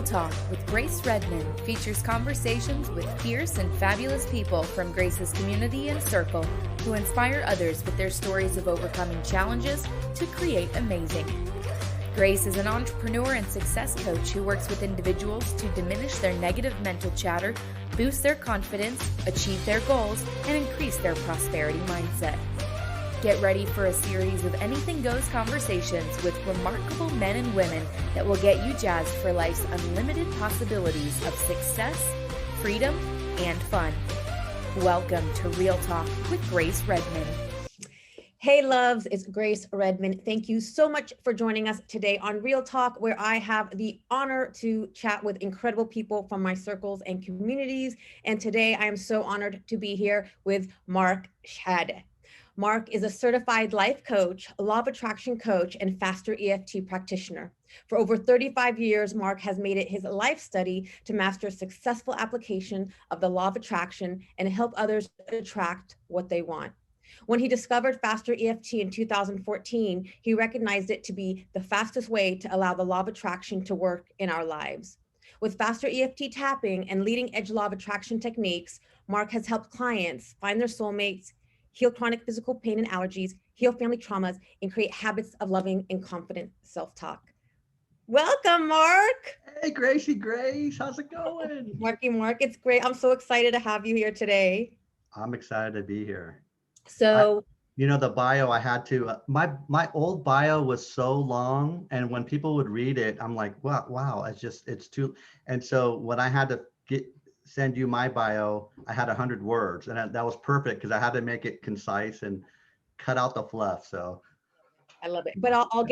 Real Talk with Grace Redman features conversations with fierce and fabulous people from Grace's community and circle who inspire others with their stories of overcoming challenges to create amazing. Grace is an entrepreneur and success coach who works with individuals to diminish their negative mental chatter, boost their confidence, achieve their goals, and increase their prosperity mindset. Get ready for a series of anything goes conversations with remarkable men and women that will get you jazzed for life's unlimited possibilities of success, freedom, and fun. Welcome to Real Talk with Grace Redman. Hey loves, it's Grace Redman. Thank you so much for joining us today on Real Talk, where I have the honor to chat with incredible people from my circles and communities. And today I am so honored to be here with Mark Shihadeh. Mark is a certified life coach, law of attraction coach, and faster EFT practitioner. For over 35 years, Mark has made it his life study to master successful application of the law of attraction and help others attract what they want. When he discovered faster EFT in 2014, he recognized it to be the fastest way to allow the law of attraction to work in our lives. With faster EFT tapping and leading edge law of attraction techniques, Mark has helped clients find their soulmates, heal chronic physical pain and allergies, heal family traumas, and create habits of loving and confident self-talk. Welcome, Mark. Hey, Gracie Grace, how's it going? Mark, it's great. I'm so excited to have you here today. I'm excited to be here. So, the bio I had to, my old bio was so long, and when people would read it, I'm like, wow, it's too, and so when I had to send you my bio, I had 100 words, and that was perfect because I had to make it concise and cut out the fluff. So I love it, but I'll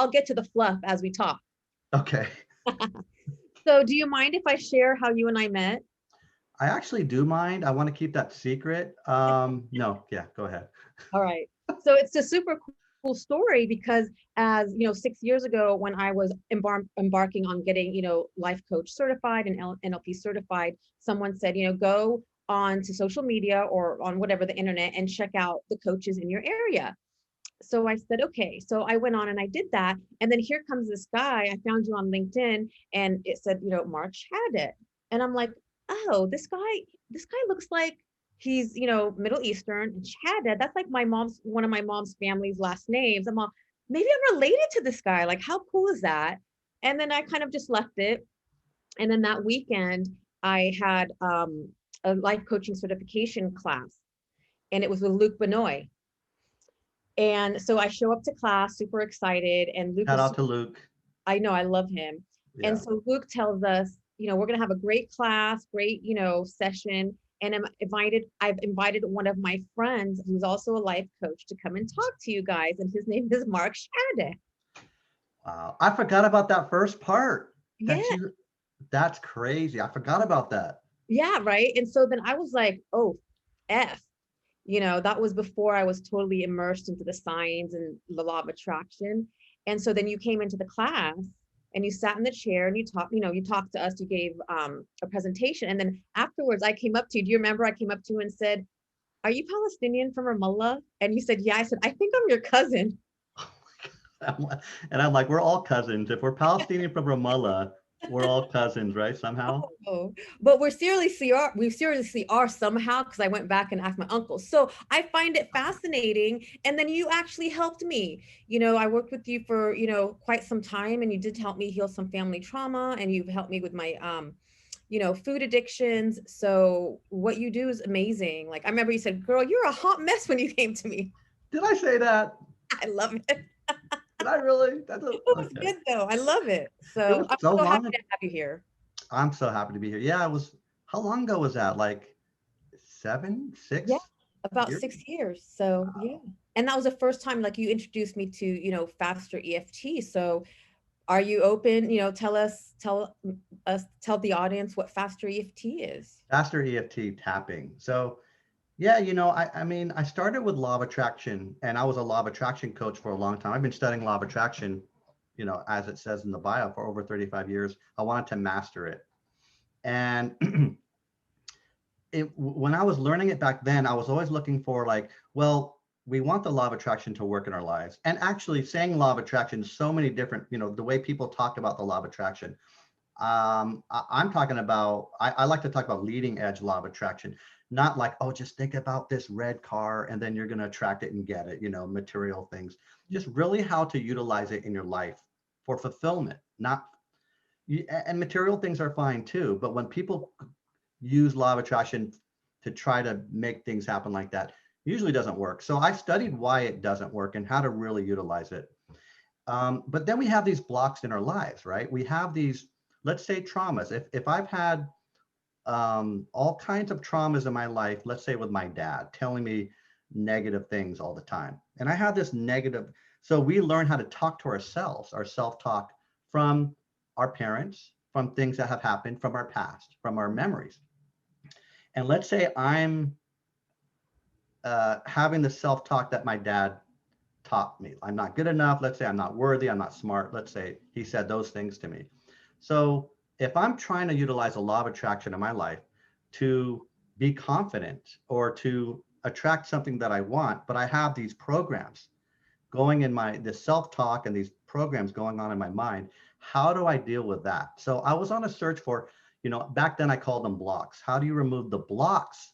get to the fluff as we talk. Okay. So do you mind if I share how you and I met? I actually do mind. I want to keep that secret. No, yeah, go ahead. All right. So it's a super cool story because as 6 years ago, when I was embarking on getting, life coach certified and NLP certified, someone said, go on to social media or on whatever, the internet, and check out the coaches in your area. So I said, okay. So I went on and I did that. And then here comes this guy. I found you on LinkedIn and it said, Mark Shihadeh. And I'm like, oh, this guy looks like he's, Middle Eastern, and Shihadeh, that's like one of my mom's family's last names. I'm like, maybe I'm related to this guy. Like, how cool is that? And then I kind of just left it. And then that weekend I had a life coaching certification class, and it was with Luke Benoit. And so I show up to class super excited, and Luke, shout out to Luke. I know, I love him. Yeah. And so Luke tells us, we're going to have a great class, great, session. And I've invited one of my friends who's also a life coach to come and talk to you guys. And his name is Mark Shihadeh. Wow. I forgot about that first part. That's crazy. I forgot about that. Yeah. Right. And so then I was like, oh, that was before I was totally immersed into the science and the law of attraction. And so then you came into the class and you sat in the chair and you talked to us, you gave a presentation. And then afterwards I came up to you. Do you remember I came up to you and said, are you Palestinian from Ramallah? And you said, yeah. I said, I think I'm your cousin. And I'm like, we're all cousins. If we're Palestinian from Ramallah, we're all cousins, right? Somehow. Oh, but we seriously are somehow, because I went back and asked my uncle. So I find it fascinating. And then you actually helped me. I worked with you for, quite some time, and you did help me heal some family trauma, and you've helped me with my, food addictions. So what you do is amazing. Like, I remember you said, girl, you're a hot mess when you came to me. Did I say that? I love it. Did I really? It was good though. I love it. So I'm so happy to have you here. I'm so happy to be here. Yeah, how long ago was that? Like 7, 6? Yeah, about 6 years. So wow. Yeah. And that was the first time like you introduced me to, faster EFT. So are you open, tell the audience what faster EFT is. Faster EFT tapping. So yeah, I started with law of attraction, and I was a law of attraction coach for a long time. I've been studying law of attraction, as it says in the bio, for over 35 years. I wanted to master it. And when I was learning it back then, I was always looking for we want the law of attraction to work in our lives. And actually saying law of attraction, so many different, the way people talk about the law of attraction, I'm talking about, I like to talk about leading edge law of attraction, not like, oh, just think about this red car and then you're going to attract it and get it, material things. Just really how to utilize it in your life for fulfillment, not, and material things are fine too. But when people use law of attraction to try to make things happen like that, usually doesn't work. So I studied why it doesn't work and how to really utilize it. But then we have these blocks in our lives, right? We have these, let's say, traumas. If I've had all kinds of traumas in my life, let's say with my dad telling me negative things all the time, and I have this negative, so we learn how to talk to ourselves, our self-talk, from our parents, from things that have happened from our past, from our memories. And let's say I'm having the self-talk that my dad taught me. I'm not good enough. Let's say I'm not worthy. I'm not smart. Let's say he said those things to me. So if I'm trying to utilize a law of attraction in my life to be confident or to attract something that I want, but I have these programs going in this self-talk and these programs going on in my mind, how do I deal with that? So I was on a search for, back then I called them blocks. How do you remove the blocks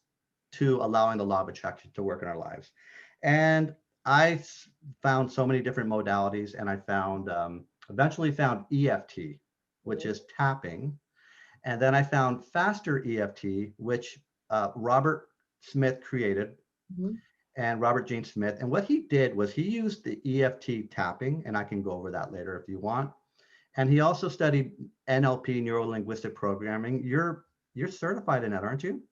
to allowing the law of attraction to work in our lives? And I found so many different modalities, and I found eventually found EFT, which is tapping. And then I found faster EFT, which Robert Smith created, and Robert Gene Smith. And what he did was he used the EFT tapping, and I can go over that later if you want. And he also studied NLP, neuro-linguistic programming. You're certified in that, aren't you?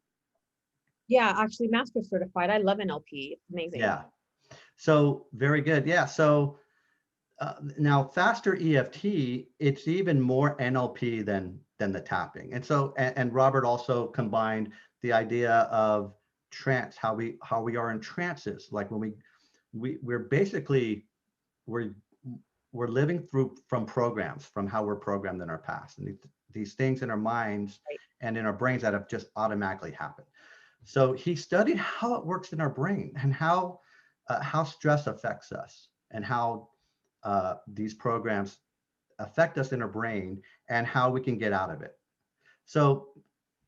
Yeah, actually master certified. I love NLP. It's amazing. Yeah. So very good. Yeah. So now faster EFT, it's even more NLP than the tapping. And so, and Robert also combined the idea of trance, how we are in trances, like when we're basically, we're living from programs, from how we're programmed in our past, and these things in our minds and in our brains that have just automatically happened. So he studied how it works in our brain and how stress affects us, and how these programs affect us in our brain, and how we can get out of it. So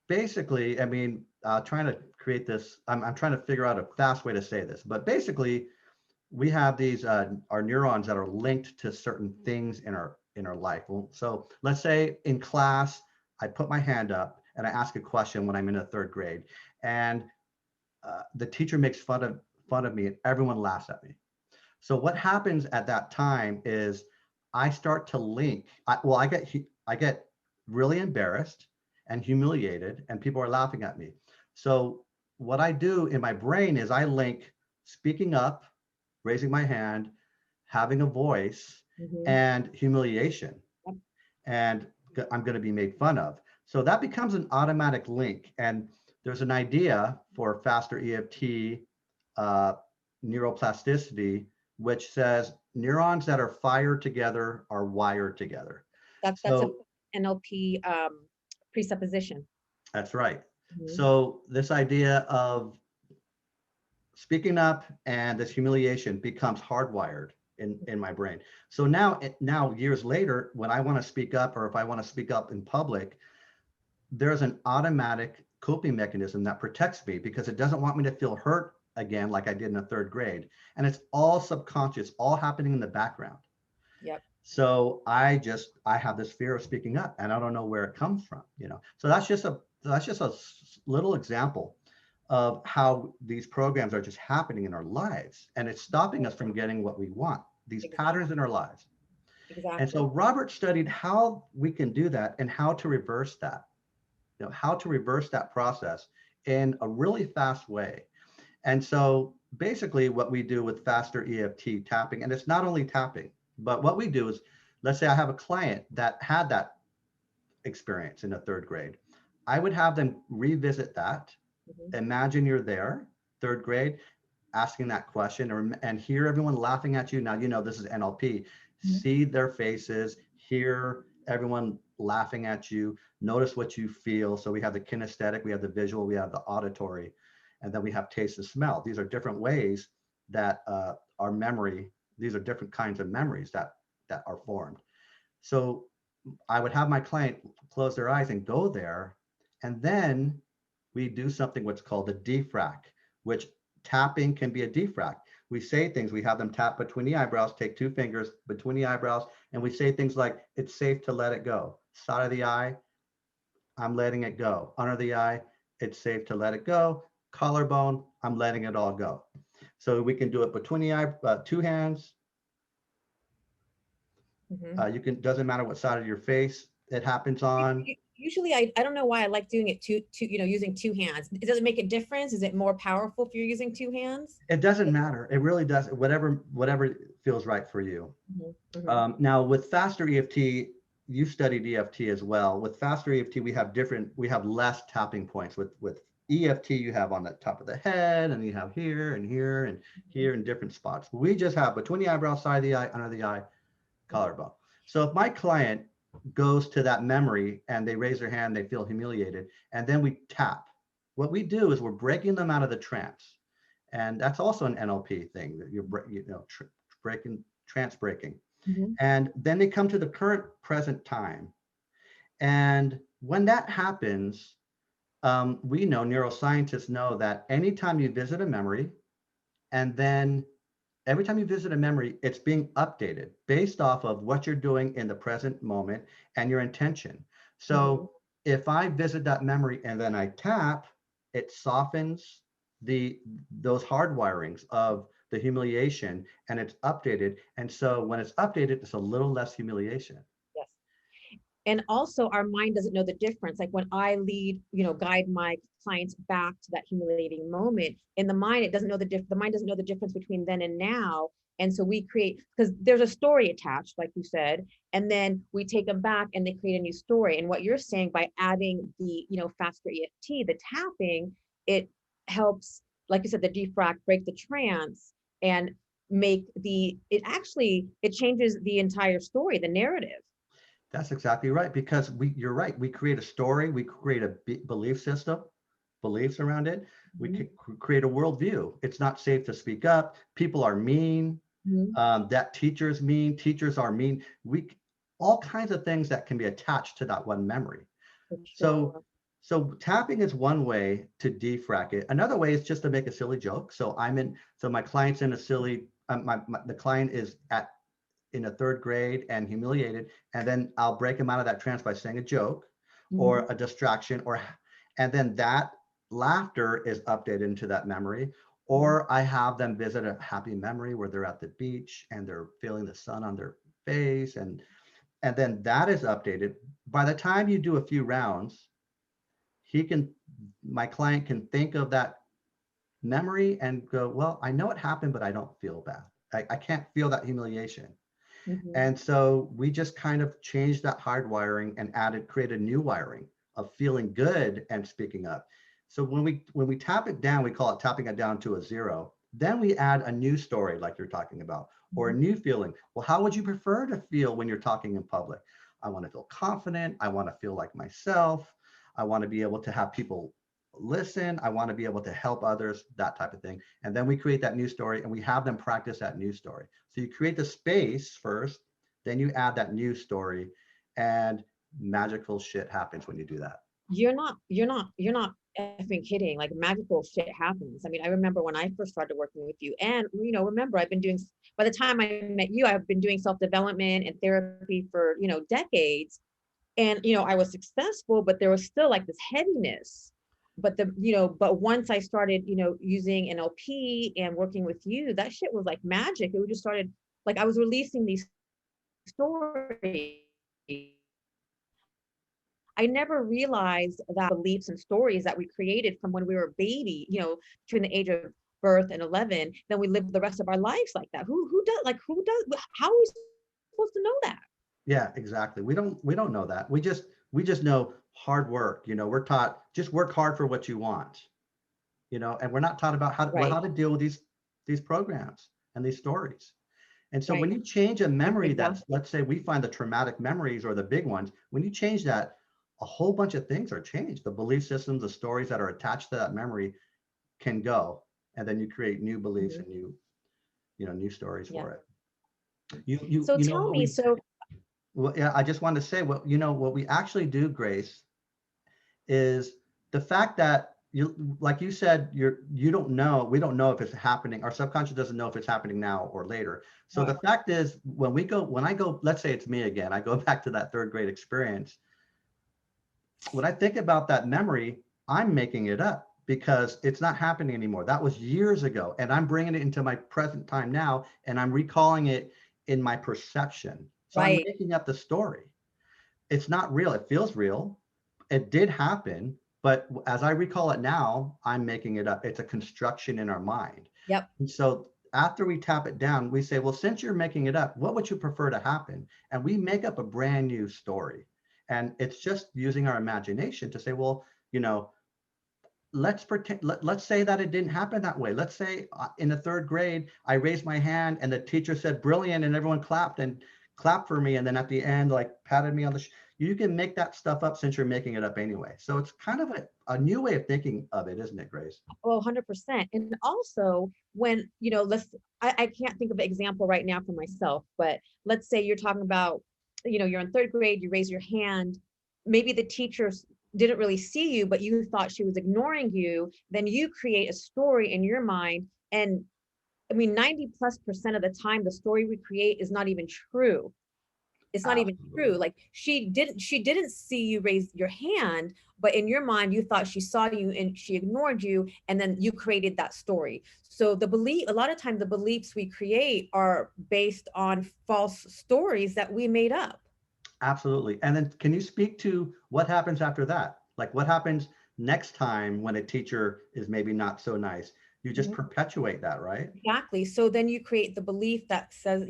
basically, I mean, trying to create this, I'm trying to figure out a fast way to say this, but basically, we have these our neurons that are linked to certain things in our life. Well, so let's say in class, I put my hand up and I ask a question when I'm in the third grade, and the teacher makes fun of me, and everyone laughs at me. So what happens at that time is I start to link. I get really embarrassed and humiliated, and people are laughing at me. So what I do in my brain is I link speaking up, raising my hand, having a voice, and humiliation. And I'm going to be made fun of. So that becomes an automatic link. And there's an idea for faster EFT neuroplasticity, which says neurons that are fired together are wired together. That's an NLP presupposition. That's right. So this idea of speaking up and this humiliation becomes hardwired in my brain. So now years later, when I want to speak up, or if I want to speak up in public, there's an automatic coping mechanism that protects me, because it doesn't want me to feel hurt again like I did in the third grade. And it's all subconscious, all happening in the background. Yep. So I have this fear of speaking up, and I don't know where it comes from, So that's just a little example of how these programs are just happening in our lives, and it's stopping us from getting what we want, these patterns in our lives. Exactly. And so Robert studied how we can do that and how to reverse that, how to reverse that process in a really fast way. And so basically what we do with faster EFT tapping, and it's not only tapping, but what we do is, let's say I have a client that had that experience in the third grade. I would have them revisit that. Imagine you're there, third grade, asking that question, and hear everyone laughing at you. Now, this is NLP. See their faces, hear everyone laughing at you, notice what you feel. So we have the kinesthetic, we have the visual, we have the auditory, and then we have taste and smell. These are different ways that our memory, these are different kinds of memories that are formed. So I would have my client close their eyes and go there. And then we do something what's called a defrac, which tapping can be a defrac. We say things, we have them tap between the eyebrows, take 2 fingers between the eyebrows, and we say things like, it's safe to let it go. Side of the eye, I'm letting it go. Under the eye, it's safe to let it go. Collarbone, I'm letting it all go. So we can do it between the eye, 2 hands. You can, doesn't matter what side of your face it happens on. Usually, I don't know why I like doing it using 2 hands. Does it make a difference? Is it more powerful if you're using 2 hands? It doesn't matter. It really does. Whatever feels right for you. Now with faster EFT, you studied EFT as well. With faster EFT, we have less tapping points. With EFT, you have on the top of the head, and you have here and here and here in different spots. We just have between the eyebrow, side of the eye, under the eye, collarbone. So if my client goes to that memory and they raise their hand, they feel humiliated, and then we tap. What we do is we're breaking them out of the trance, and that's also an NLP thing that you're breaking, trance breaking. And then they come to the current present time, and when that happens, we know, neuroscientists know, that anytime you visit a memory, and then every time you visit a memory, it's being updated based off of what you're doing in the present moment and your intention. So if I visit that memory and then I tap, it softens those hardwirings of the humiliation, and it's updated. And so when it's updated, it's a little less humiliation. Yes. And also our mind doesn't know the difference. Like when I guide my clients back to that humiliating moment, in the mind, it doesn't know the mind doesn't know the difference between then and now. And so we create, because there's a story attached, like you said, and then we take them back and they create a new story. And what you're saying, by adding the, faster EFT, the tapping, it helps, like you said, the defrac, break the trance, and it changes the entire story, the narrative. That's exactly right, because you're right. We create a story, we create a belief system, beliefs around it. We can create a worldview. It's not safe to speak up. People are mean. That teachers are mean. All kinds of things that can be attached to that one memory. Sure. So tapping is one way to defrac it. Another way is just to make a silly joke. So my client's in a silly, the client is in a 3rd grade and humiliated, and then I'll break him out of that trance by saying a joke or a distraction, and then that laughter is updated into that memory. Or I have them visit a happy memory where they're at the beach and they're feeling the sun on their face, and then that is updated. By the time you do a few rounds, my client can think of that memory and go, well, I know it happened, but I don't feel bad. I can't feel that humiliation. And so we just kind of changed that hardwiring and created new wiring of feeling good and speaking up. So when we tap it down, we call it tapping it down to a 0. Then we add a new story, like you're talking about, or a new feeling. Well, how would you prefer to feel when you're talking in public? I want to feel confident. I want to feel like myself. I want to be able to have people listen. I want to be able to help others, that type of thing. And then we create that new story, and we have them practice that new story. So you create the space first, then you add that new story, and magical shit happens when you do that. You're not effing kidding. Like, magical shit happens. I mean, I remember when I first started working with you, and remember, by the time I met you, I've been doing self-development and therapy for decades, and I was successful, but there was still like this heaviness. But but once I started using NLP and working with you, that shit was like magic. It just started, like, I was releasing these stories. I never realized that beliefs and stories that we created from when we were a baby, between the age of birth and 11, then we live the rest of our lives like that. Who does, how are we supposed to know that? Yeah, exactly. We don't know that. We just know hard work. We're taught, just work hard for what you want, and we're not taught about how to deal with these programs and these stories. And so when you change a memory, that's, let's say we find the traumatic memories or the big ones, when you change that, a whole bunch of things are changed. The belief systems, the stories that are attached to that memory can go, and then you create new beliefs and new stories for it. So tell me, Well, yeah, I just wanted to say, what what we actually do, Grace, is the fact that you, like you said, you don't know, we don't know if it's happening. Our subconscious doesn't know if it's happening now or later. So Right. the fact is, when I go, let's say it's me again, I go back to that third grade experience. When I think about that memory, I'm making it up because it's not happening anymore. That was years ago, and I'm bringing it into my present time now, and I'm recalling it in my perception. So I'm Right. making up the story. It's not real. It feels real. It did happen, but as I recall it now, I'm making it up. It's a construction in our mind. Yep. And so after we tap it down, we say, well, since you're making it up, what would you prefer to happen? And we make up a brand new story. And it's just using our imagination to say, well, let's pretend, let's say that it didn't happen that way. Let's say in the third grade, I raised my hand and the teacher said brilliant and everyone clapped for me. And then at the end, like patted me on the, you can make that stuff up since you're making it up anyway. So it's kind of a new way of thinking of it, isn't it, Grace? Well, 100%. And also when, I can't think of an example right now for myself, but let's say you're talking about, you're in third grade, you raise your hand, maybe the teachers didn't really see you, but you thought she was ignoring you. Then you create a story in your mind. And I mean, 90+% of the time, the story we create is not even true. It's not even true. Absolutely. Like she didn't see you raise your hand, but in your mind you thought she saw you and she ignored you, and then you created that story. So a lot of times the beliefs we create are based on false stories that we made up. Absolutely. And then can you speak to what happens after that? Like what happens next time when a teacher is maybe not so nice? You just Mhm. perpetuate that, right? Exactly. So then you create the belief that says,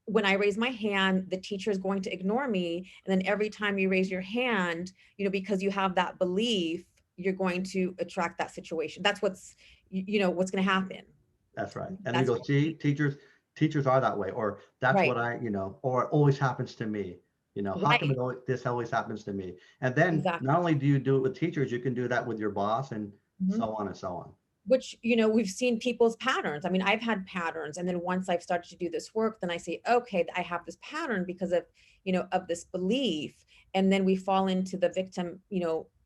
when I raise my hand, the teacher is going to ignore me. And then every time you raise your hand, because you have that belief, you're going to attract that situation. That's what's going to happen. That's right. And then you That's go, see, teachers are that way, or that's right. what or it always happens to me. How come Right. this always happens to me? And then Exactly. not only do you do it with teachers, you can do that with your boss and Mhm. so on and so on. Which, we've seen people's patterns. I mean, I've had patterns. And then once I've started to do this work, then I say, okay, I have this pattern because of this belief. And then we fall into the victim,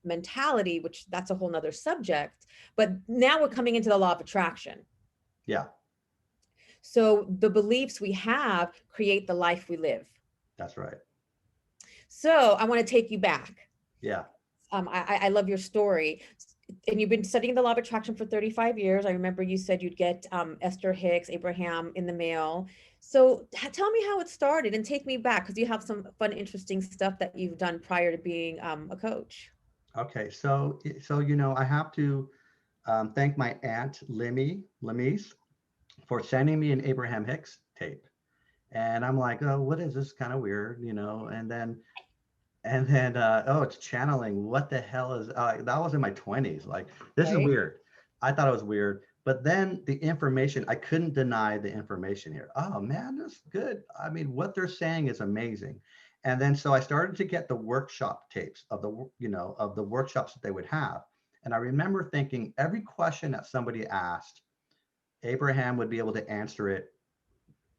mentality, which that's a whole nother subject. But now we're coming into the law of attraction. Yeah, So the beliefs we have create the life we live. that's right. So I want to take you back. Yeah. I love your story. And you've been studying the law of attraction for 35 years. I remember you said you'd get Esther Hicks, Abraham in the mail. So tell me how it started and take me back, because you have some fun, interesting stuff that you've done prior to being a coach. Okay. So I have to thank my aunt Lemise for sending me an Abraham Hicks tape. And I'm like, oh, what is this? Kind of weird. And then oh, it's channeling. What the hell is that? Was in my 20s. Like, this is Right? weird. I thought it was weird. But then the information, I couldn't deny the information here. Oh man, that's good. I mean, what they're saying is amazing. And then so I started to get the workshop tapes of the workshops that they would have. And I remember thinking every question that somebody asked, Abraham would be able to answer it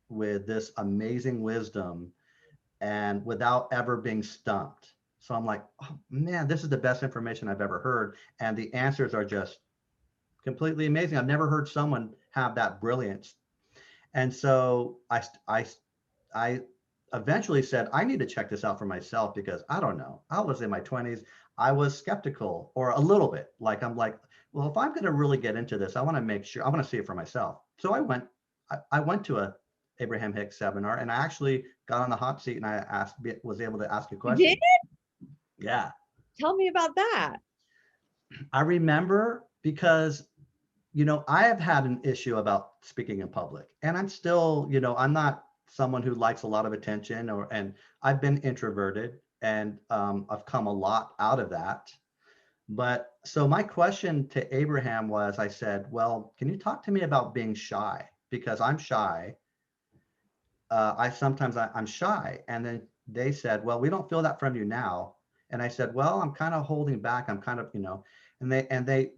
with this amazing wisdom and without ever being stumped. So I'm like, oh man, this is the best information I've ever heard. And the answers are just completely amazing. I've never heard someone have that brilliance. And so I eventually said, I need to check this out for myself because I don't know. I was in my 20s. I was skeptical or a little bit. Like, I'm like, well, if I'm going to really get into this, I want to make sure I want to see it for myself. So I went to a Abraham Hicks seminar and I actually got on the hot seat and was able to ask a You did? question. Yeah. Tell me about that. I remember because I have had an issue about speaking in public, and I'm still, I'm not someone who likes a lot of attention, and I've been introverted, and I've come a lot out of that. But so my question to Abraham was, I said, well, can you talk to me about being shy? Because I'm shy. I'm shy. And then they said, well, we don't feel that from you now. And I said, well, I'm kind of holding back. I'm kind of. And they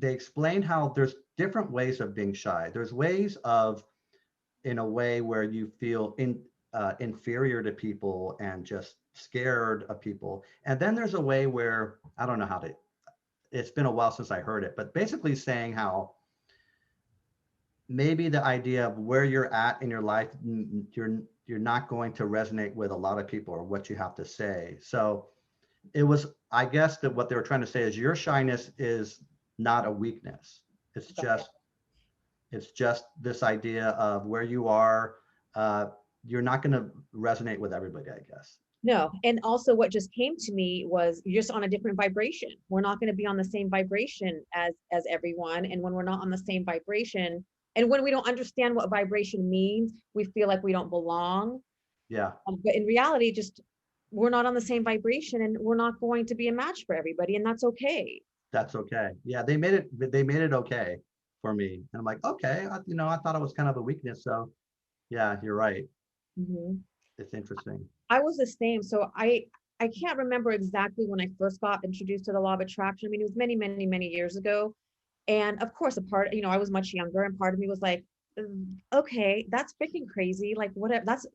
explained how there's different ways of being shy. There's ways of in a way where you feel inferior to people and just scared of people. And then there's a way where, I don't know how to, it's been a while since I heard it, but basically saying how maybe the idea of where you're at in your life, you're not going to resonate with a lot of people or what you have to say. So it was, I guess that what they were trying to say is your shyness is not a weakness. It's just this idea of where you are. You're not going to resonate with everybody, I guess. No. And also what just came to me was you're just on a different vibration. We're not going to be on the same vibration as everyone. And when we're not on the same vibration, and when we don't understand what vibration means, we feel like we don't belong. Yeah. But in reality, just we're not on the same vibration, and we're not going to be a match for everybody, and that's okay. That's okay. Yeah, they made it okay for me. And I'm like, okay, I thought it was kind of a weakness. So yeah, you're right. Mm-hmm. It's interesting. I was the same. So I can't remember exactly when I first got introduced to the law of attraction. I mean, it was many, many, many years ago. And of course, I was much younger, and part of me was like, okay, that's freaking crazy. Like, whatever, that's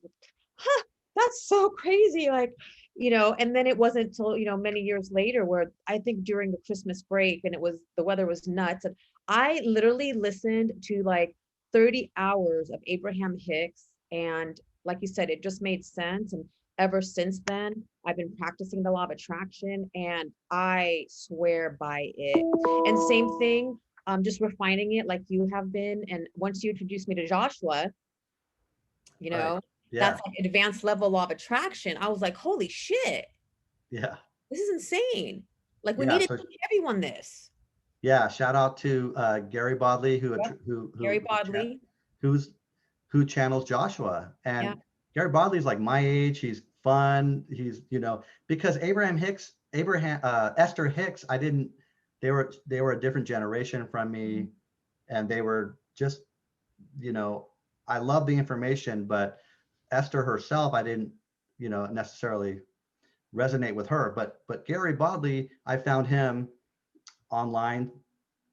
so crazy. Like, and then it wasn't until, many years later where I think during the Christmas break, and the weather was nuts. And I literally listened to like 30 hours of Abraham Hicks. And like you said, it just made sense. And ever since then, I've been practicing the law of attraction, and I swear by it. And same thing, just refining it like you have been. And once you introduced me to Joshua, Right. Yeah. that's like advanced level law of attraction. I was like, holy shit. Yeah. This is insane. Like, we Yeah, need to so teach everyone this. yeah, shout out to Gary Bodley, Yep. Gary Bodley. who channels Joshua. And Yeah. Gary Bodley's like my age. He's fun. He's, because Esther Hicks, they were a different generation from me, and they were just, I love the information, but Esther herself, I didn't, necessarily resonate with her. But Gary Bodley, I found him online,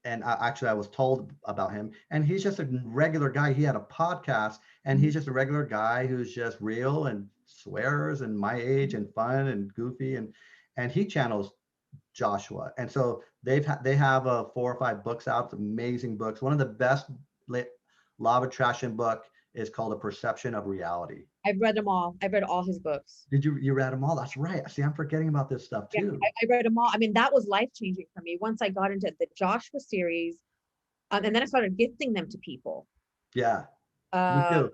and I was told about him, and he's just a regular guy. He had a podcast, and he's just a regular guy who's just real and swears and my age and fun and goofy, and he channels Joshua. And so they have 4 or 5 books out. It's amazing books. One of the best law of attraction book is called A Perception of Reality. I've read them all. I've read all his books. Did you read them all? That's right. See, I'm forgetting about this stuff too. Yeah, I read them all. I mean, that was life-changing for me once I got into the Joshua series, and then I started gifting them to people. Yeah, me too.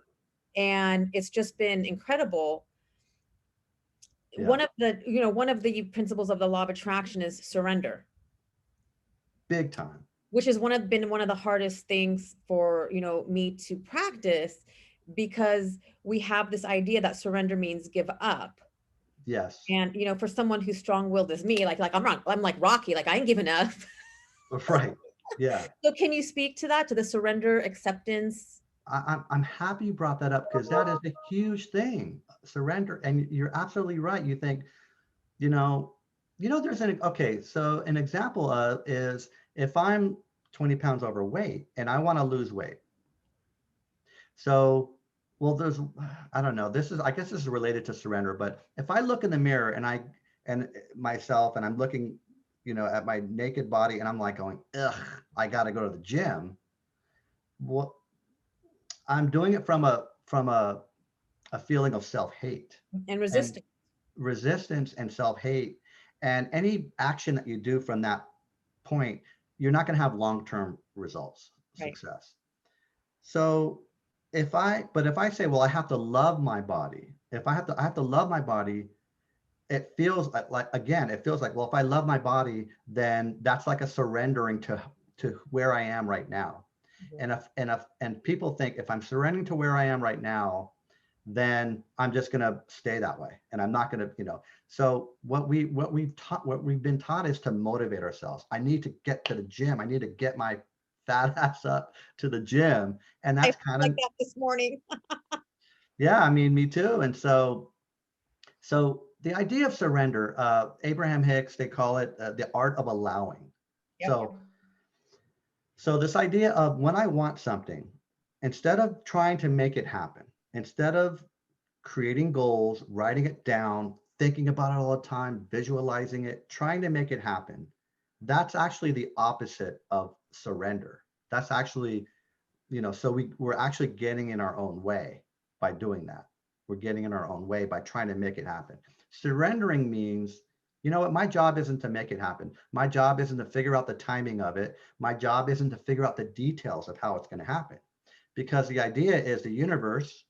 And it's just been incredible. Yeah. One of the principles of the law of attraction is surrender. Big time. Which has been one of the hardest things for, me to practice, because we have this idea that surrender means give up. Yes. And, for someone who's strong-willed as me, like I'm like Rocky, like I ain't giving up. Right. Yeah. So can you speak to that, to the surrender, acceptance? I'm happy you brought that up, because that is a huge thing, surrender. And you're absolutely right. You think, there's so an example is if I'm 20 pounds overweight and I want to lose weight. So, well, I don't know, I guess this is related to surrender, but if I look in the mirror and myself, and I'm looking, at my naked body, and I'm like going, ugh, I got to go to the gym. Well, I'm doing it from a feeling of self-hate and resistance and self-hate, and any action that you do from that point, you're not going to have long-term results, success. Right. So if I say, well, I have to love my body. If I have to love my body, it feels like, well, if I love my body, then that's like a surrendering to where I am right now. Mm-hmm. And people think if I'm surrendering to where I am right now, then I'm just going to stay that way, and I'm not going to, So what we've been taught is to motivate ourselves. I need to get to the gym. I need to get my fat ass up to the gym, and that's kind of like that this morning. Yeah, I mean, me too. And so the idea of surrender, Abraham Hicks, they call it the art of allowing. Yep. So this idea of when I want something, instead of trying to make it happen, instead of creating goals, writing it down, thinking about it all the time, visualizing it, trying to make it happen. That's actually the opposite of surrender. That's actually, so we're actually getting in our own way by doing that. We're getting in our own way by trying to make it happen. Surrendering means, you know what, my job isn't to make it happen. My job isn't to figure out the timing of it. My job isn't to figure out the details of how it's going to happen. Because the idea is the universe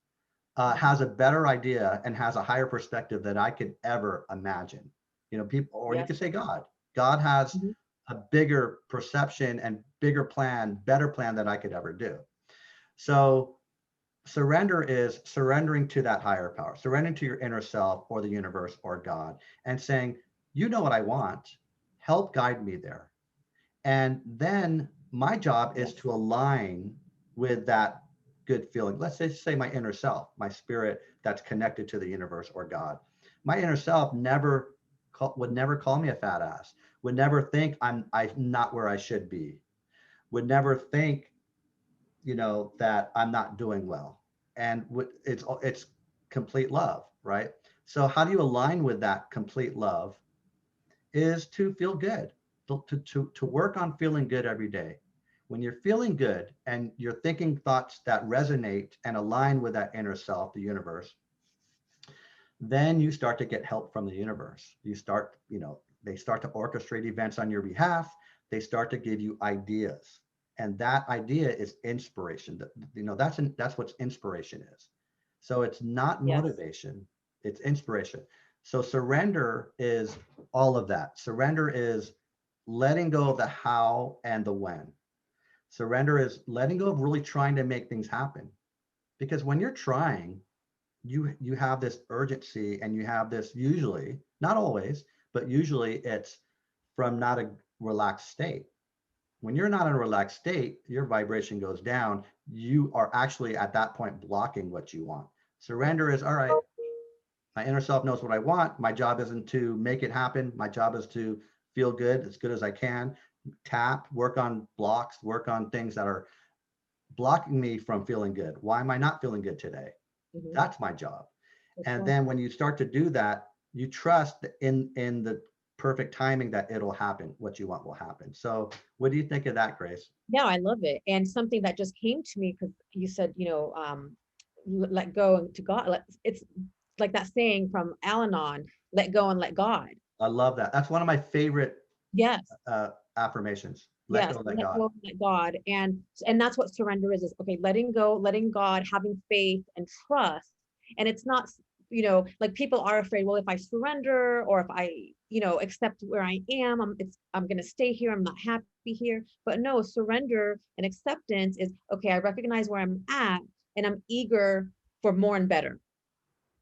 has a better idea and has a higher perspective than I could ever imagine. People, or you could say God. God has a bigger perception and bigger plan, better plan than I could ever do. So surrender is surrendering to that higher power, surrendering to your inner self or the universe or God, and saying, you know what I want, help guide me there. And then my job is to align with that good feeling. Let's just say my inner self, my spirit that's connected to the universe or God. My inner self would never call me a fat ass, would never think I'm not where I should be, would never think, that I'm not doing well. And it's complete love, right? So how do you align with that complete love is to feel good, to work on feeling good every day. When you're feeling good and you're thinking thoughts that resonate and align with that inner self, the universe, then you start to get help from the universe. They start to orchestrate events on your behalf. They start to give you ideas. And that idea is inspiration. That's what inspiration is. So it's not motivation, it's inspiration. So surrender is all of that. Surrender is letting go of the how and the when. Surrender is letting go of really trying to make things happen. Because when you're trying, you have this urgency, and you have this, usually, not always, but usually it's from not a relaxed state. When you're not in a relaxed state, your vibration goes down. You are actually at that point blocking what you want. Surrender is, all right, my inner self knows what I want. My job isn't to make it happen. My job is to feel good, as good as I can. Tap, work on blocks, work on things that are blocking me from feeling good. Why am I not feeling good today? That's my job. And then when you start to do that, you trust in the perfect timing that it'll happen. What you want will happen. So what do you think of that, Grace? Yeah, I love it. And something that just came to me, because you said, let go to God. It's like that saying from Al-Anon, let go and let God. I love that. That's one of my favorite affirmations. Let go, let God. Go, let God. And that's what surrender is okay, letting go, letting God, having faith and trust. And it's not, like people are afraid, well, if I surrender, or if I, accept where I am, I'm going to stay here. I'm not happy here. But no, surrender and acceptance is, okay, I recognize where I'm at, and I'm eager for more and better.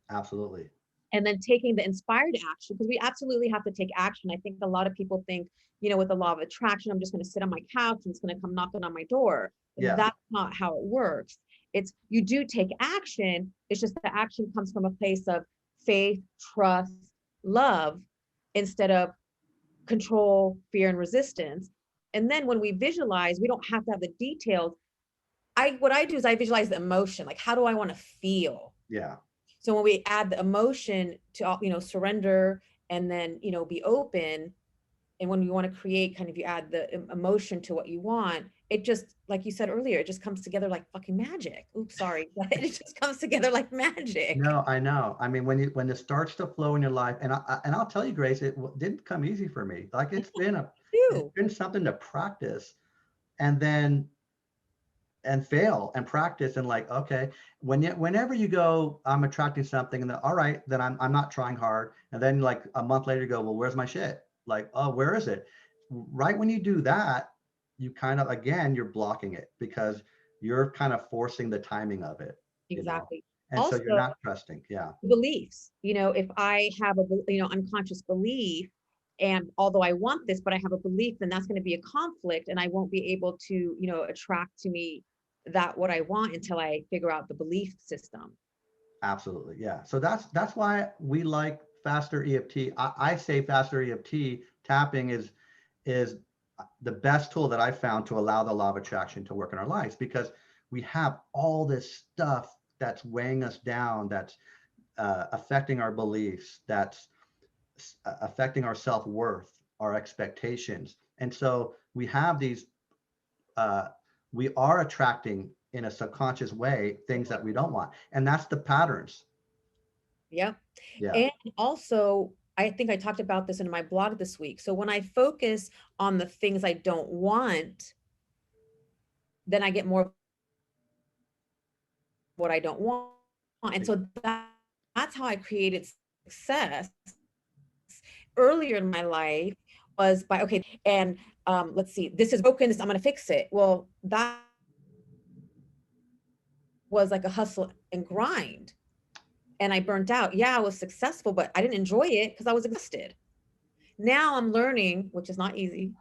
Absolutely. And then taking the inspired action, because we absolutely have to take action. I think a lot of people think, with the law of attraction, I'm just going to sit on my couch and it's going to come knocking on my door. Yeah. That's not how it works. It's, you do take action. It's just the action comes from a place of faith, trust, love, instead of control, fear, and resistance. And then when we visualize, we don't have to have the details. What I do is I visualize the emotion. Like, how do I want to feel? Yeah. So when we add the emotion to, surrender, and then, be open, and when we want to create, kind of, you add the emotion to what you want, it just, like you said earlier, it just comes together like fucking magic. Oops, sorry. It just comes together like magic. No, I know. I mean, when it starts to flow in your life, and I'll tell you, Grace, it didn't come easy for me. Like, it's been something to practice, and fail and practice, and like, okay, whenever you go, I'm attracting something, and then, all right, then I'm not trying hard, and then like a month later you go, well, where's my shit? Like, oh, where is it? Right when you do that, you kind of, again, you're blocking it, because you're kind of forcing the timing of it. Exactly. And also, so you're not trusting. Yeah. Beliefs. If I have a unconscious belief, and although I want this, but I have a belief, then that's going to be a conflict, and I won't be able to, attract to me what I want until I figure out the belief system. Absolutely. Yeah. So that's why we like faster EFT. I say faster EFT tapping is the best tool that I found to allow the law of attraction to work in our lives, because we have all this stuff that's weighing us down, that's affecting our beliefs, that's affecting our self-worth, our expectations. And so we have these, we are attracting in a subconscious way things that we don't want. And that's the patterns. Yep. Yeah. And also, I think I talked about this in my blog this week. So when I focus on the things I don't want, then I get more of what I don't want. And so that's how I created success earlier in my life, was by, okay, and let's see, this is broken, I'm going to fix it. Well, that was like a hustle and grind. And I burnt out. Yeah, I was successful, but I didn't enjoy it because I was exhausted. Now I'm learning, which is not easy,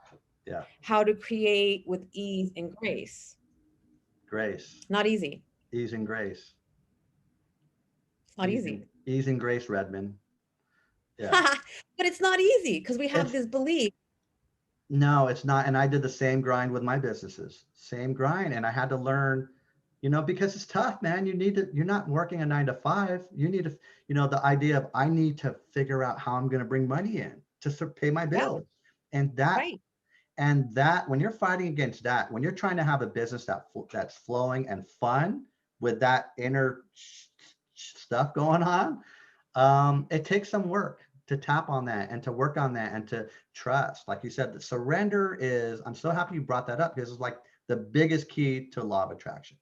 Yeah. how to create with ease and grace. Grace. Not easy. Ease and grace. It's not easy. Ease and Grace Redman. Yeah. But it's not easy because we have this belief. No, it's not. And I did the same grind with my businesses, same grind. And I had to learn, because it's tough, man. You're not working a 9 to 5. You need to, the idea of, I need to figure out how I'm going to bring money in to pay my bills. Yeah. And that, when you're fighting against that, when you're trying to have a business that's flowing and fun with that inner stuff going on, it takes some work to tap on that and to work on that and to trust. Like you said, the surrender is, I'm so happy you brought that up, because it's like the biggest key to law of attraction.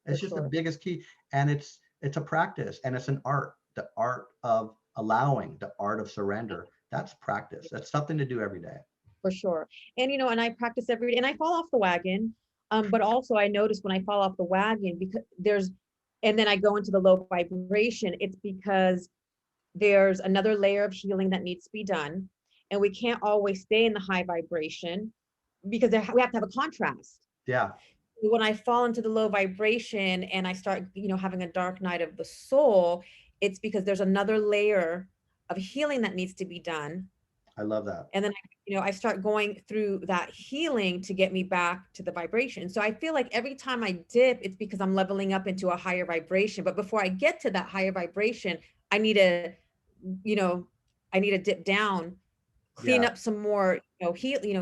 It's just the biggest key. And it's a practice, and it's an art, the art of allowing, the art of surrender. That's practice. That's something to do every day. For sure. And, and I practice every day, and I fall off the wagon. But also I notice when I fall off the wagon, because and then I go into the low vibration, it's because there's another layer of healing that needs to be done. And we can't always stay in the high vibration because we have to have a contrast. Yeah. When I fall into the low vibration and I start, having a dark night of the soul, it's because there's another layer of healing that needs to be done. I love that. And then, I start going through that healing to get me back to the vibration. So I feel like every time I dip, it's because I'm leveling up into a higher vibration. But before I get to that higher vibration, I need to, dip down, clean up some more,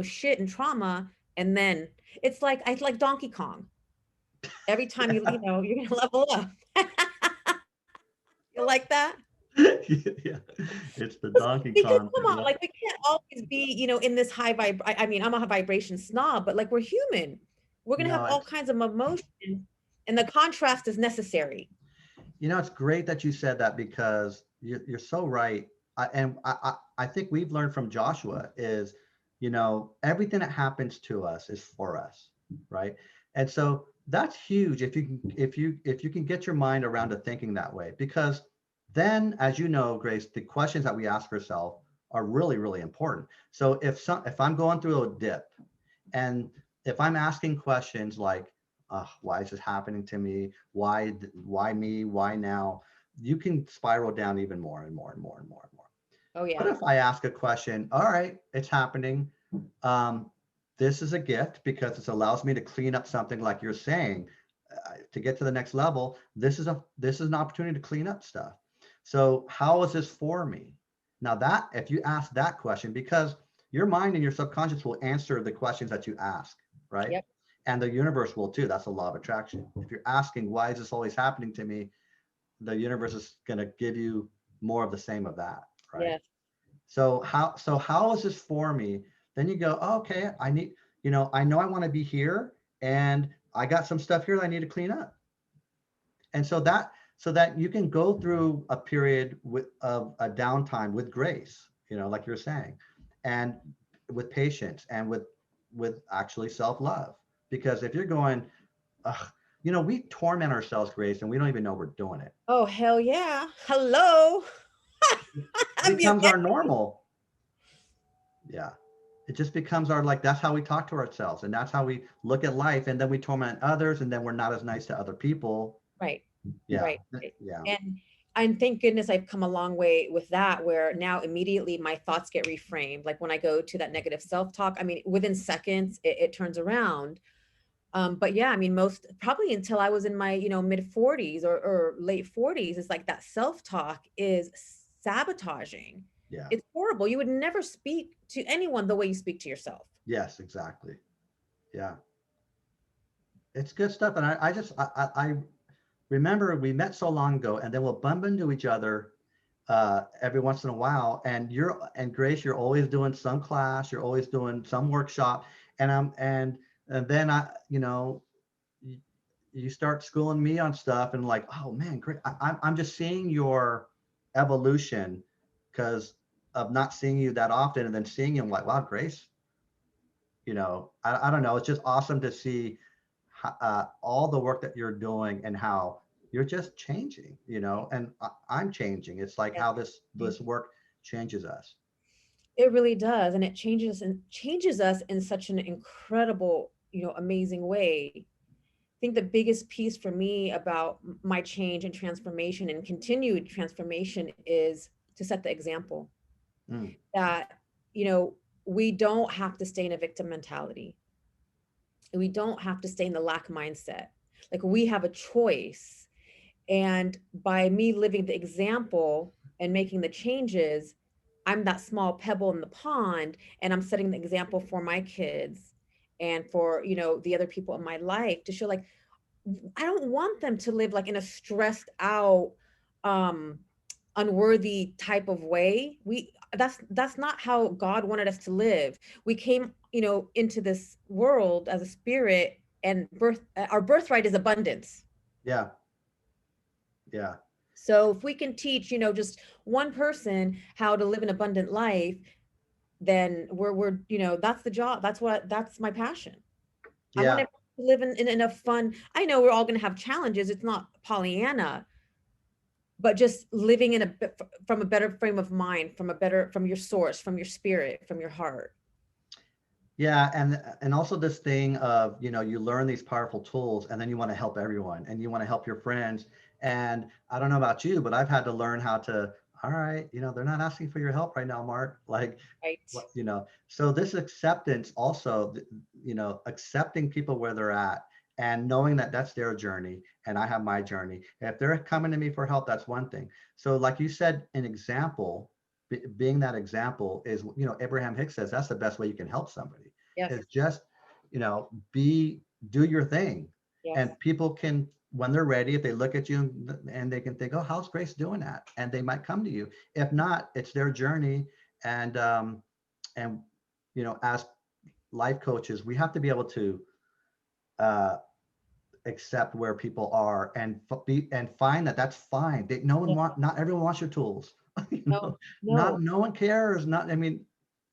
shit and trauma. And then it's like Donkey Kong. Every time you're going to level up. You like that? Yeah, it's the Donkey Kong. Come on, like we can't always be, in this high vibe. I mean, I'm a high vibration snob, but like we're human. We're gonna have all kinds of emotions, and the contrast is necessary. It's great that you said that, because you're so right. I think we've learned from Joshua is, everything that happens to us is for us, right? And so that's huge if you can get your mind around to thinking that way, because then, as you know, Grace, the questions that we ask ourselves are really, really important. So if I'm going through a dip, and if I'm asking questions like, why is this happening to me? Why me? Why now? You can spiral down even more and more and more and more and more. Oh yeah. But if I ask a question, all right, it's happening. This is a gift because it allows me to clean up something, like you're saying, to get to the next level. This is an opportunity to clean up stuff. So how is this for me? Now that, if you ask that question, because your mind and your subconscious will answer the questions that you ask, right? Yep. And the universe will too. That's the law of attraction. If you're asking, why is this always happening to me? The universe is going to give you more of the same of that, right? Yes. So how is this for me? Then you go, oh, okay, I need, I know I want to be here, and I got some stuff here that I need to clean up. And so that you can go through a period of a downtime with grace, like you're saying, and with patience, and with actually self-love. Because if you're going, we torment ourselves, Grace, and we don't even know we're doing it. Oh, hell yeah. Hello. It becomes our normal. Yeah. It just becomes that's how we talk to ourselves, and that's how we look at life. And then we torment others, and then we're not as nice to other people. Right. Yeah. Right. Yeah. And thank goodness I've come a long way with that, where now immediately my thoughts get reframed. Like when I go to that negative self-talk, I mean, within seconds, it turns around. But yeah, I mean, most probably until I was in my, mid 40s or late 40s, it's like that self-talk is sabotaging. Yeah. It's horrible. You would never speak to anyone the way you speak to yourself. Yes, exactly. Yeah. It's good stuff. And I remember we met so long ago, and then we'll bump into each other every once in a while. And Grace, you're always doing some class, you're always doing some workshop, and then you, you start schooling me on stuff, and like, oh man, great. I'm just seeing your evolution because of not seeing you that often, and then seeing you, I'm like, wow, Grace, I don't know. It's just awesome to see all the work that you're doing and how you're just changing, and I'm changing. It's like how this work changes us. It really does. And it changes us in such an incredible, amazing way. I think the biggest piece for me about my change and transformation and continued transformation is to set the example Mm, that, you know, we don't have to stay in a victim mentality. We don't have to stay in the lack mindset. Like we have a choice. And by me living the example and making the changes, I'm that small pebble in the pond, and I'm setting the example for my kids and for, the other people in my life to show like, I don't want them to live like in a stressed out, um, unworthy type of way. That's not how God wanted us to live. We came, into this world as a spirit, and our birthright is abundance. yeah, yeah, So if we can teach, just one person how to live an abundant life, then we're, that's the job. That's my passion. I want yeah. to live in enough fun. I know we're all going to have challenges. It's not Pollyanna, but just living from a better frame of mind, from your source, from your spirit, from your heart. Yeah, and also this thing of, you learn these powerful tools, and then you want to help everyone, and you want to help your friends. And I don't know about you, but I've had to learn how to, all right, they're not asking for your help right now, Mark. Like, Right. what, so this acceptance also, accepting people where they're at, and knowing that that's their journey and I have my journey. If they're coming to me for help, that's one thing. So like you said, an example, being that example is, Abraham Hicks says that's the best way you can help somebody Yes. is just, do your thing. Yes. And people can, when they're ready, if they look at you and they can think, oh, how's Grace doing that? And they might come to you. If not, it's their journey. And as life coaches, we have to be able to uh, accept where people are and find that that's fine. Not everyone wants your tools. No, no. No one cares. Not, I mean,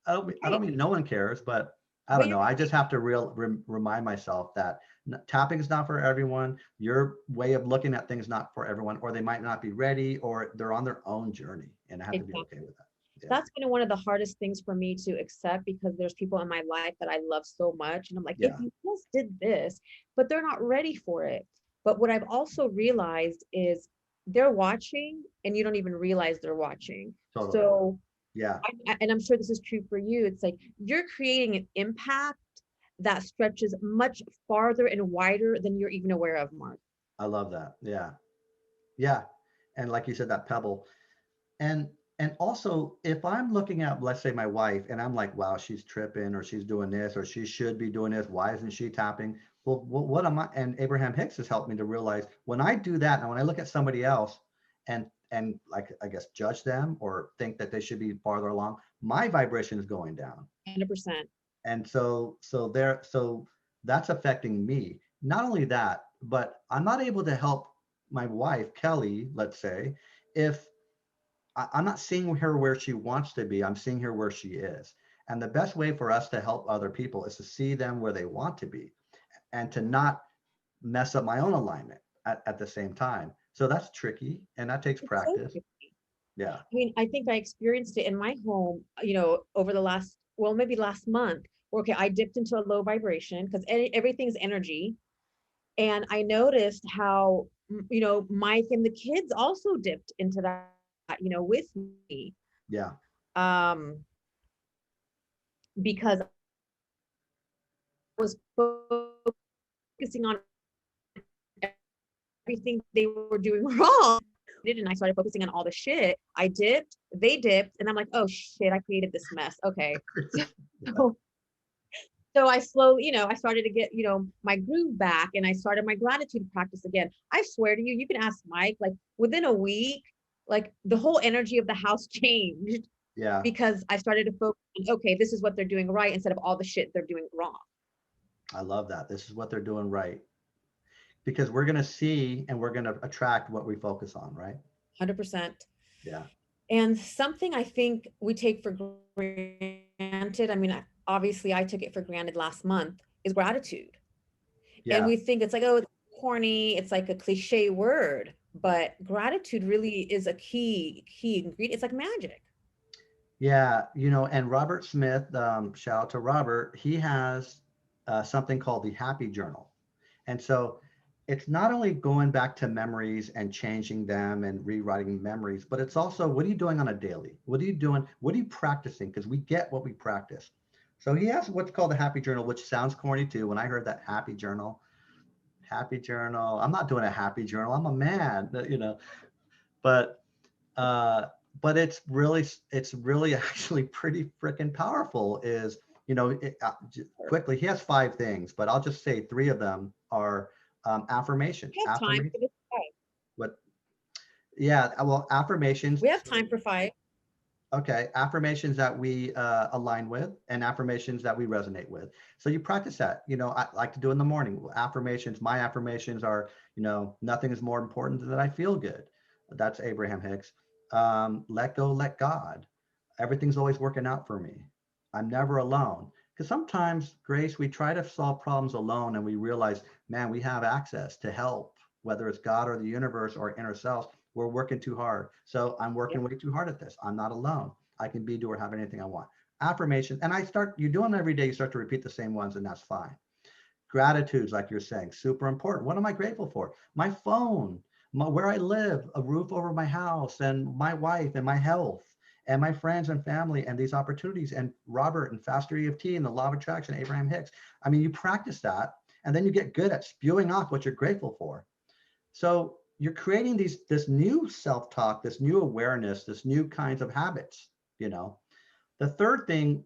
I don't mean no one cares, but I But don't know. I just have to remind myself that tapping is not for everyone. Your way of looking at things not for everyone, or they might not be ready, or they're on their own journey, and I have to be okay with that. Yeah. That's been one of the hardest things for me to accept, because there's people in my life that I love so much. And I'm like, if Yeah. you just did this, but they're not ready for it. But what I've also realized is they're watching and you don't even realize they're watching. Totally. So, Yeah. and I'm sure this is true for you. It's like you're creating an impact that stretches much farther and wider than you're even aware of, Mark. I love that. Yeah. Yeah. And like you said, that pebble. And and also, if I'm looking at, let's say, my wife, and I'm like, wow, she's tripping, or she's doing this, or she should be doing this. Why isn't she tapping? Well, what am I? And Abraham Hicks has helped me to realize when I do that, and when I look at somebody else, and like, I guess, judge them or think that they should be farther along, my vibration is going down. 100%. And so that's affecting me. Not only that, but I'm not able to help my wife, Kelly, let's say, if I'm not seeing her where she wants to be. I'm seeing her where she is. And the best way for us to help other people is to see them where they want to be and to not mess up my own alignment at the same time. So that's tricky, and that takes It's so practice. tricky. Yeah. I mean, I think I experienced it in my home, over the last, well, maybe last month. Okay, I dipped into a low vibration because everything's energy. And I noticed how, Mike and the kids also dipped into that, with me. Yeah. Um, because I was focused focusing on everything they were doing wrong. And I started focusing on all the shit. I dipped, they dipped, and I'm like, oh shit, I created this mess. Okay. So, so I I started to get, my groove back, and I started my gratitude practice again. I swear to you, you can ask Mike, like within a week, like the whole energy of the house changed Yeah, because I started to focus on, okay, this is what they're doing right instead of all the shit they're doing wrong. I love that. This is what they're doing right. Because we're going to see and we're going to attract what we focus on, right? 100%. Yeah. And something I think we take for granted, I mean, obviously I took it for granted last month, is gratitude. And Yeah. we think it's like, oh, it's corny, it's like a cliche word, but gratitude really is a key ingredient. It's like magic. Yeah. And Robert Smith, shout out to Robert, he has something called the Happy Journal. And so it's not only going back to memories and changing them and rewriting memories, but it's also, what are you doing on a daily? What are you doing? What are you practicing? Because we get what we practice. So he has what's called the Happy Journal, which sounds corny too. When I heard that Happy Journal, I'm not doing a Happy Journal. I'm a man, but uh, but it's really actually pretty freaking powerful. Quickly, he has 5 things, but I'll just say 3 of them are affirmations. We have time for this. What? Yeah, well, affirmations. We have time for 5. Okay, affirmations that we align with and affirmations that we resonate with. So you practice that. I like to do in the morning. Affirmations, my affirmations are, nothing is more important than that I feel good. That's Abraham Hicks. Let go, let God. Everything's always working out for me. I'm never alone. Because sometimes, Grace, we try to solve problems alone and we realize, man, we have access to help, whether it's God or the universe or inner selves. We're working too hard. So I'm working way too hard at this. I'm not alone. I can be, do, or have anything I want. Affirmation. And you do them every day. You start to repeat the same ones, and that's fine. Gratitudes, like you're saying, super important. What am I grateful for? My phone, where I live, a roof over my house, and my wife, and my health, and my friends and family, and these opportunities, and Robert, and Faster EFT, and the Law of Attraction, Abraham Hicks. I mean, you practice that, and then you get good at spewing off what you're grateful for. So you're creating this new self-talk, this new awareness, this new kinds of habits. The third thing,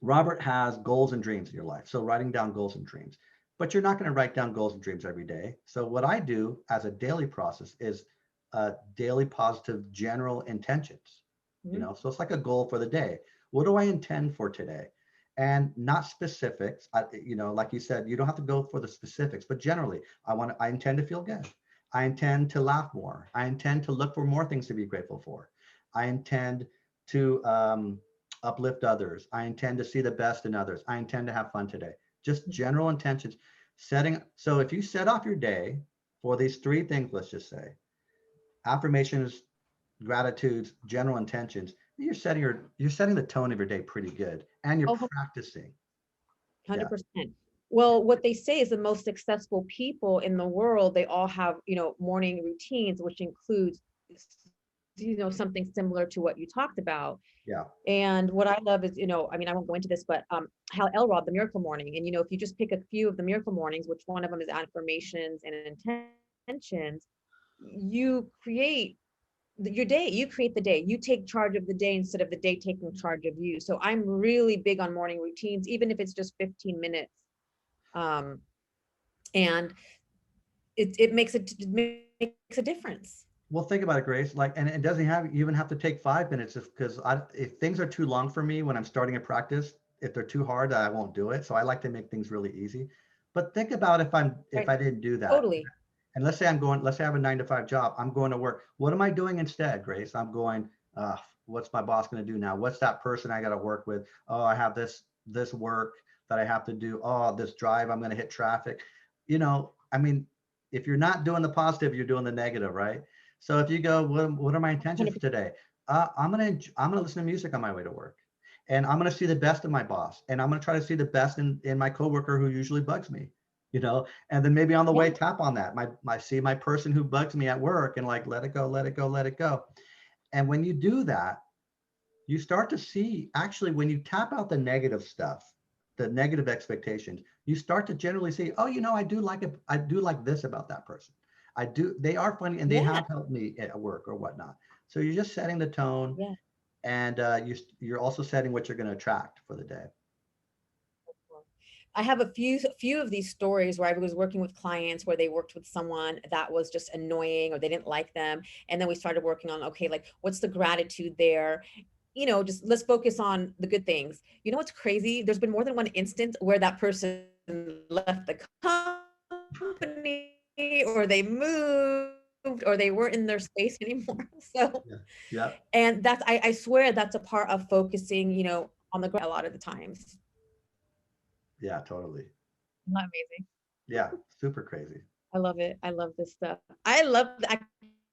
Robert has goals and dreams in your life. So writing down goals and dreams, but you're not going to write down goals and dreams every day. So what I do as a daily process is daily positive general intentions. So it's like a goal for the day. What do I intend for today? And not specifics. Like you said, you don't have to go for the specifics, but generally, I intend to feel good. I intend to laugh more. I intend to look for more things to be grateful for. I intend to uplift others. I intend to see the best in others. I intend to have fun today. Just general intentions. So if you set off your day for these 3 things, let's just say, affirmations, gratitudes, general intentions, you're setting the tone of your day pretty good, and you're practicing. 100%. Well, what they say is the most successful people in the world, they all have, morning routines, which includes, something similar to what you talked about. Yeah. And what I love is, I mean, I won't go into this, but Hal Elrod, the Miracle Morning. And, if you just pick a few of the Miracle Mornings, which one of them is affirmations and intentions, you create your day, you create the day, you take charge of the day instead of the day taking charge of you. So I'm really big on morning routines, even if it's just 15 minutes. And it makes a difference. Well, think about it, Grace. And it doesn't even have to take 5 minutes, because if things are too long for me when I'm starting a practice, if they're too hard, I won't do it. So I like to make things really easy. But think about if I didn't do that. Totally. And let's say I have a 9-to-5 job. I'm going to work. What am I doing instead, Grace? I'm going, what's my boss going to do now? What's that person I got to work with? Oh, I have this work that I have to do. Oh, this drive, I'm going to hit traffic. I mean, if you're not doing the positive, you're doing the negative, right? So if you go, what are my intentions for today? I'm gonna listen to music on my way to work, and I'm gonna see the best in my boss, and I'm gonna try to see the best in my coworker who usually bugs me, and then maybe on the way tap on that, my person who bugs me at work, and like, let it go, let it go, let it go. And when you do that, you start to see, actually, when you tap out the negative stuff, the negative expectations, you start to generally say, oh, you know, I do like it. I do like this about that person. They are funny and they Yeah. have helped me at work or whatnot. So you're just setting the tone, Yeah. and you're also setting what you're going to attract for the day. I have a few of these stories where I was working with clients where they worked with someone that was just annoying or they didn't like them. And then we started working on, okay, like what's the gratitude there? You know, just let's focus on the good things. You know what's crazy? There's been more than one instance where that person left the company or they moved or they weren't in their space anymore. So, Yeah. Yeah. and I swear that's a part of focusing, you know, on the ground a lot of the times. Yeah, totally. Not amazing. Yeah. Super crazy. I love it. I love this stuff. I love that I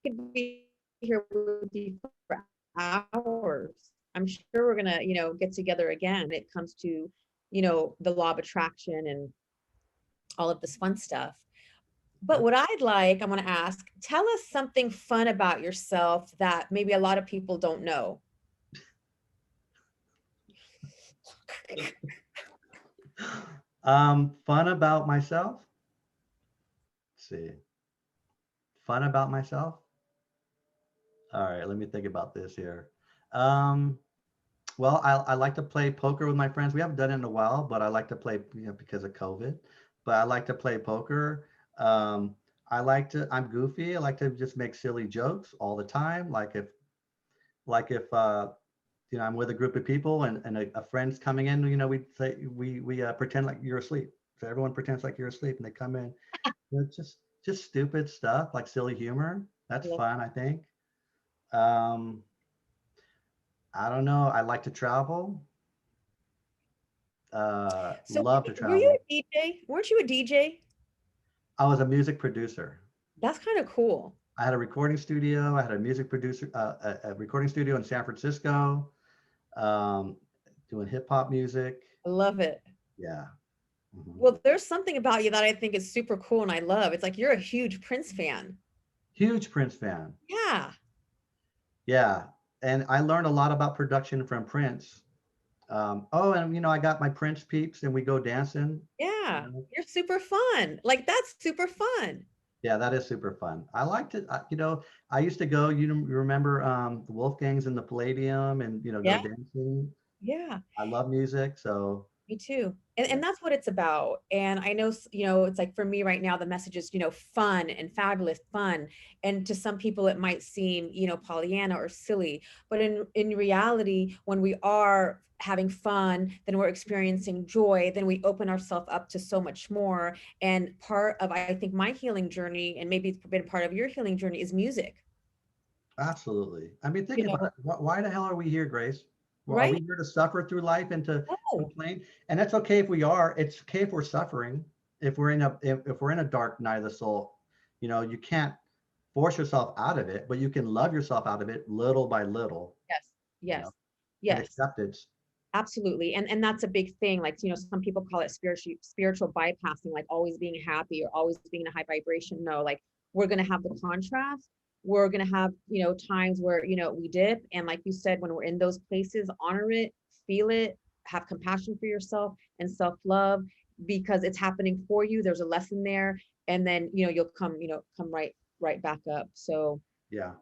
could be here with you for hours. I'm sure we're gonna, you know, get together again when it comes to, you know, the law of attraction and all of this fun stuff. But Yep. what I want to ask, tell us something fun about yourself that maybe a lot of people don't know. Fun about myself. Let's see. Fun about myself. All right, let me think about this here. Um, well, I like to play poker with my friends. We haven't done it in a while, but I like to play, you know, because of COVID. But I like to play poker. Um, I'm goofy. I like to just make silly jokes all the time. Like if you know, I'm with a group of people and a friend's coming in, you know, we pretend like you're asleep. So everyone pretends like you're asleep and they come in. You know, just stupid stuff like silly humor. That's Love- fun, I think. Um, I don't know. I like to travel. So Love to were you travel. a DJ? Weren't you a DJ? I was a music producer. That's kind of cool. I had a recording studio. I had a music producer, a recording studio in San Francisco, um, doing hip hop music. I love it. Yeah. Mhm. Well, there's something about you that I think is super cool and I love. It's like you're a huge Prince fan. Huge Prince fan. Yeah. Yeah. And I learned a lot about production from Prince. Oh, and you know, I got my Prince peeps and we go dancing. You Yeah. know? You're super fun. Like that's super fun. Yeah, that is super fun. I liked it. You know, I used to go, you remember the Wolfgangs in the Palladium and, you know, go Yeah. dancing. Yeah. I love music. So, Me too. And yeah. and that's what it's about. And I know, you know, it's like for me right now, the message is, you know, fun and fabulous fun. And to some people, it might seem, you know, Pollyanna or silly. But in reality, when we are having fun, then we're experiencing joy, then we open ourselves up to so much more. And part of, I think, my healing journey, and maybe it's been part of your healing journey, is music. Absolutely. I mean, think You about know, it. Why the hell are we here, Grace? Well, are we right? here to suffer through life and to Oh, complain? And that's okay if we are. It's okay if we're suffering. If we're in a dark night of the soul, you know, you can't force yourself out of it, but you can love yourself out of it little by little, yes, you yes, know, and yes. acceptance. Absolutely. And that's a big thing. Like, you know, some people call it spiritual bypassing, like always being happy or always being in a high vibration. No, like we're gonna have the contrast. We're gonna have, you know, times where, you know, we dip. And like you said, when we're in those places, honor it, feel it, have compassion for yourself and self-love because it's happening for you. There's a lesson there. And then, you know, you'll come, you know, come right back up. So Yeah.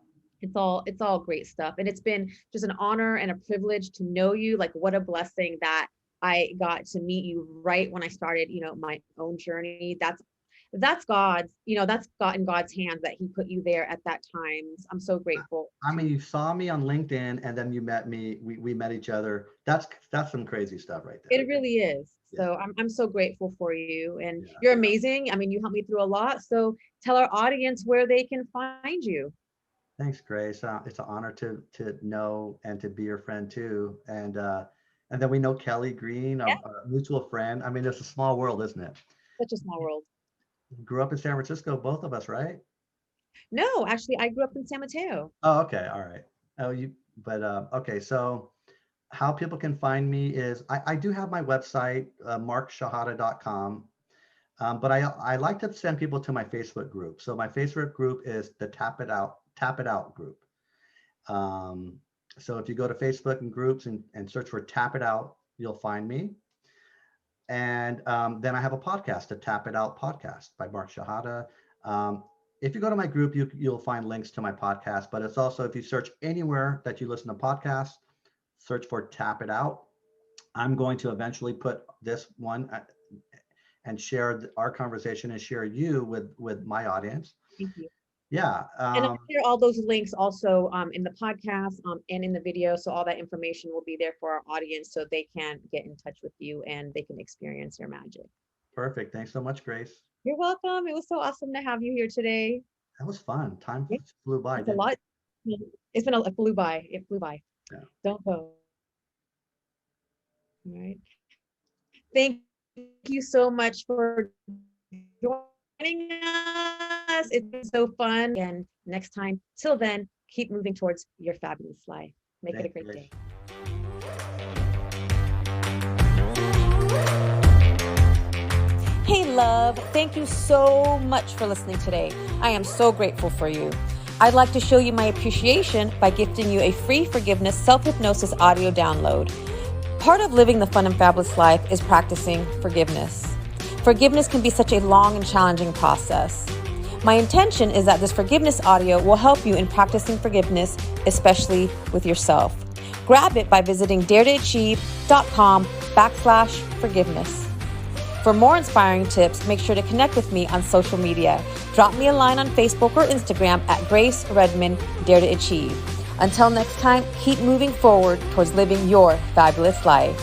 it's all great stuff, and it's been just an honor and a privilege to know you. Like what a blessing that I got to meet you right when I started, you know, my own journey. That's God's, you know, that's God in God's hands that he put you there at that time. I'm so grateful I to mean, you saw me on LinkedIn and then you met me. We met each other. That's some crazy stuff right there. it really is. Yeah. So I'm so grateful for you, and Yeah. you're amazing. I mean, you helped me through a lot. So tell our audience where they can find you. Thanks, Grace. It's an honor to know and to be your friend too. And then we know Kelly Green, Yeah, a mutual friend. I mean, it's a small world, isn't it? such a small world. Grew up in San Francisco, both of us, right? No, actually, I grew up in San Mateo. Oh, okay, all right. Oh, but okay. So how people can find me is I do have my website, markshihadeh.com. But I like to send people to my Facebook group. So my Facebook group is the Tap It Out group. Um, so if you go to Facebook and groups and search for Tap It Out, you'll find me. And then I have a podcast, the Tap It Out podcast by Mark Shihadeh. If you go to my group, you'll find links to my podcast, but it's also, if you search anywhere that you listen to podcasts, search for Tap It Out. I'm going to eventually put this one and share our conversation and share you with my audience. Thank you. Yeah. And I'll share all those links also in the podcast and in the video. So all that information will be there for our audience so they can get in touch with you and they can experience your magic. Perfect. Thanks so much, Grace. You're welcome. It was so awesome to have you here today. That was fun. Time flew by. It's a lot. It's been it flew by. It flew by. Yeah. Don't go. All right. Thank you so much for joining us. It's been so fun. And next time, till then, keep moving towards your fabulous life. Make it a great day. Hey, love, thank you so much for listening today. I am so grateful for you. I'd like to show you my appreciation by gifting you a free forgiveness self-hypnosis audio download. Part of living the fun and fabulous life is practicing forgiveness. Forgiveness can be such a long and challenging process. My intention is that this forgiveness audio will help you in practicing forgiveness, especially with yourself. Grab it by visiting daretoachieve.com/forgiveness. For more inspiring tips, make sure to connect with me on social media. Drop me a line on Facebook or Instagram at Grace Redman Dare to Achieve. Until next time, keep moving forward towards living your fabulous life.